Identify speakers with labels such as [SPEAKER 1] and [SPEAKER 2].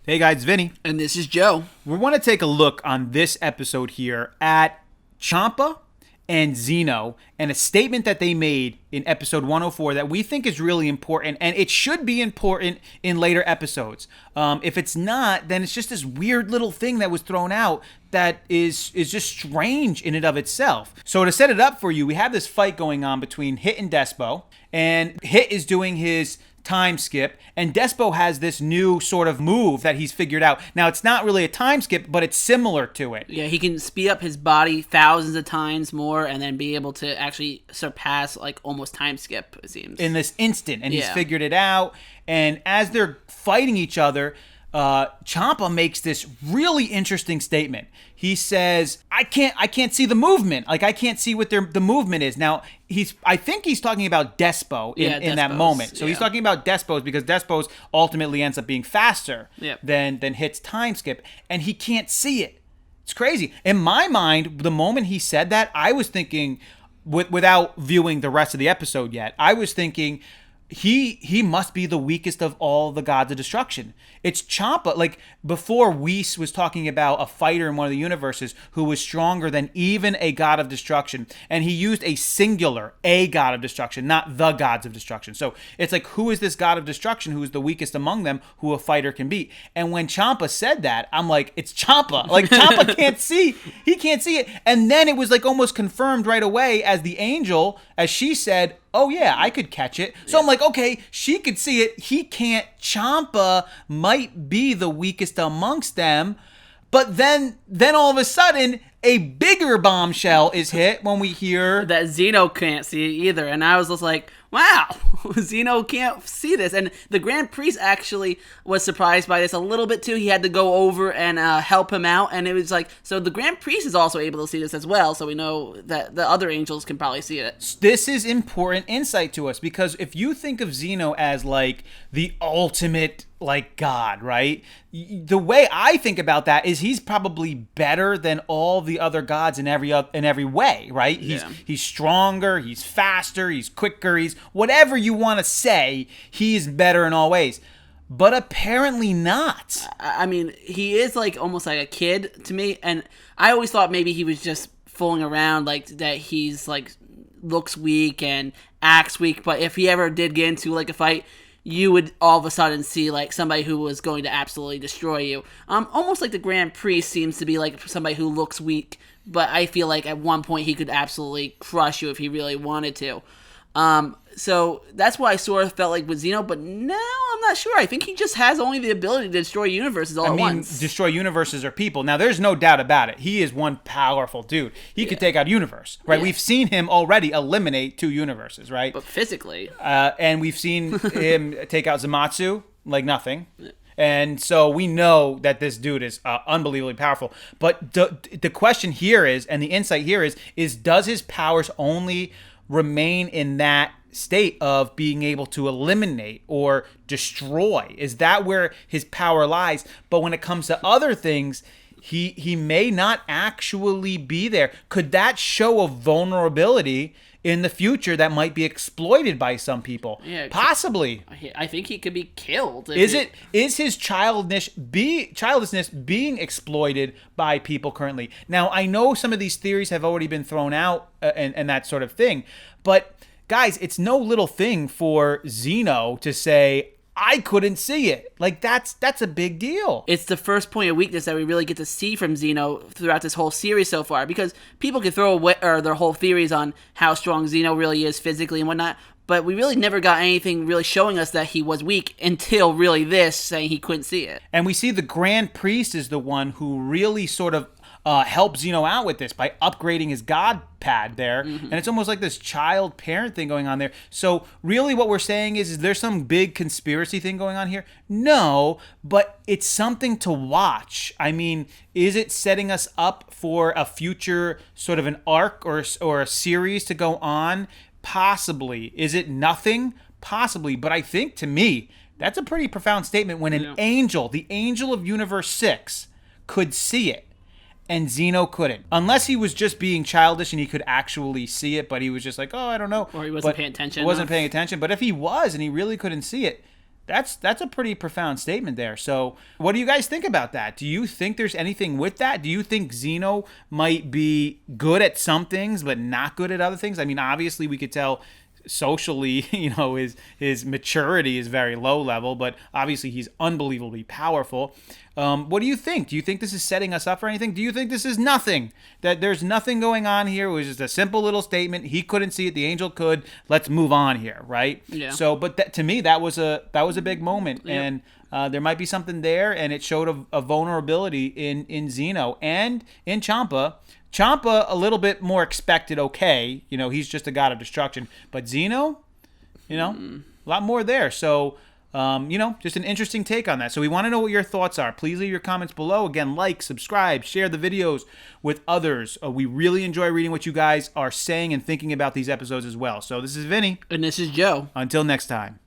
[SPEAKER 1] Hey guys, it's Vinny.
[SPEAKER 2] And this is Joe.
[SPEAKER 1] We want to take a look on this episode here at Ciampa and Zeno and a statement that they made in episode 104 that we think is really important, and it should be important in later episodes. If it's not, then it's just this weird little thing that was thrown out that is just strange in and of itself. So to set it up for you, we have this fight going on between Hit and Despo, and Hit is doing his time skip, and Despo has this new sort of move that he's figured out. Now, it's not really a time skip, but it's similar to it.
[SPEAKER 2] Yeah, he can speed up his body thousands of times more and then be able to actually surpass, like, almost time skip, it seems.
[SPEAKER 1] In this instant, and he's figured it out, and as they're fighting each other, Ciampa makes this really interesting statement. He says, I can't see the movement. Like, I can't see what the movement is. Now, I think he's talking about Despo in that moment. So he's talking about Despo's because Despo's ultimately ends up being faster than Hit's time skip, and he can't see it. It's crazy. In my mind, the moment he said that, I was thinking, without viewing the rest of the episode yet, I was thinking, he must be the weakest of all the gods of destruction. It's Ciampa. Like, before, Whis was talking about a fighter in one of the universes who was stronger than even a god of destruction. And he used a singular, a god of destruction, not the gods of destruction. So it's like, who is this god of destruction who is the weakest among them who a fighter can beat? And when Ciampa said that, I'm like, it's Ciampa. Like, Ciampa can't see. He can't see it. And then it was like almost confirmed right away as the angel, as she said, oh yeah, I could catch it. So I'm like, okay, she could see it. He can't. Ciampa might be the weakest amongst them. But then all of a sudden, a bigger bombshell is hit when we hear
[SPEAKER 2] that Zeno can't see it either. And I was just like, wow, Zeno can't see this. And the Grand Priest actually was surprised by this a little bit too. He had to go over and help him out. And it was like, so the Grand Priest is also able to see this as well. So we know that the other angels can probably see it.
[SPEAKER 1] This is important insight to us, because if you think of Zeno as like the ultimate like God, right? The way I think about that is he's probably better than all the other gods in every way, right? He's stronger, he's faster, he's quicker, he's whatever you want to say, he's better in all ways. But apparently not.
[SPEAKER 2] I mean, he is like almost like a kid to me, and I always thought maybe he was just fooling around, like that he's like looks weak and acts weak, but if he ever did get into like a fight, you would all of a sudden see like somebody who was going to absolutely destroy you. Almost like the Grand Priest seems to be like somebody who looks weak, but I feel like at one point he could absolutely crush you if he really wanted to. So that's why I sort of felt like with Zeno, but now I'm not sure. I think he just has only the ability to destroy universes at once.
[SPEAKER 1] Destroy universes or people. Now, there's no doubt about it. He is one powerful dude. He could take out universe, right? We've seen him already eliminate 2 universes, right?
[SPEAKER 2] But physically.
[SPEAKER 1] And we've seen him take out Zamatsu like nothing. And so we know that this dude is unbelievably powerful. But the question here is, and the insight here is does his powers only remain in that state of being able to eliminate or destroy? Is that where his power lies? But when it comes to other things, he may not actually be there. Could that show a vulnerability in the future that might be exploited by some people?
[SPEAKER 2] Yeah,
[SPEAKER 1] possibly.
[SPEAKER 2] I think he could be killed.
[SPEAKER 1] Is his childishness being exploited by people currently? Now, I know some of these theories have already been thrown out and that sort of thing, but guys, it's no little thing for Zeno to say, I couldn't see it. Like, that's a big deal.
[SPEAKER 2] It's the first point of weakness that we really get to see from Zeno throughout this whole series so far, because people can throw away their whole theories on how strong Zeno really is physically and whatnot, but we really never got anything really showing us that he was weak until really this, saying he couldn't see it.
[SPEAKER 1] And we see the Grand Priest is the one who really sort of help Zeno out with this by upgrading his god pad there. Mm-hmm. And it's almost like this child-parent thing going on there. So really what we're saying is there some big conspiracy thing going on here? No, but it's something to watch. I mean, is it setting us up for a future sort of an arc or a series to go on? Possibly. Is it nothing? Possibly. But I think, to me, that's a pretty profound statement when an angel, the angel of Universe 6, could see it. And Zeno couldn't. Unless he was just being childish and he could actually see it, but he was just like, oh, I don't know.
[SPEAKER 2] Or he wasn't paying attention.
[SPEAKER 1] He wasn't paying attention. But if he was and he really couldn't see it, That's a pretty profound statement there. So, what do you guys think about that? Do you think there's anything with that? Do you think Zeno might be good at some things but not good at other things? I mean, obviously we could tell socially, his maturity is very low level, but obviously he's unbelievably powerful. What do you think? Do you think this is setting us up for anything? Do you think this is nothing? That there's nothing going on here? It was just a simple little statement. He couldn't see it. The angel could. Let's move on here, right?
[SPEAKER 2] Yeah.
[SPEAKER 1] So, but to me, that was a big moment, and there might be something there, and it showed a vulnerability in Zeno and in Ciampa. Ciampa a little bit more expected. Okay, he's just a god of destruction, but Zeno, a lot more there. So, just an interesting take on that. So we want to know what your thoughts are. Please leave your comments below. Again, like, subscribe, share the videos with others. We really enjoy reading what you guys are saying and thinking about these episodes as well. So this is Vinny.
[SPEAKER 2] And this is Joe.
[SPEAKER 1] Until next time.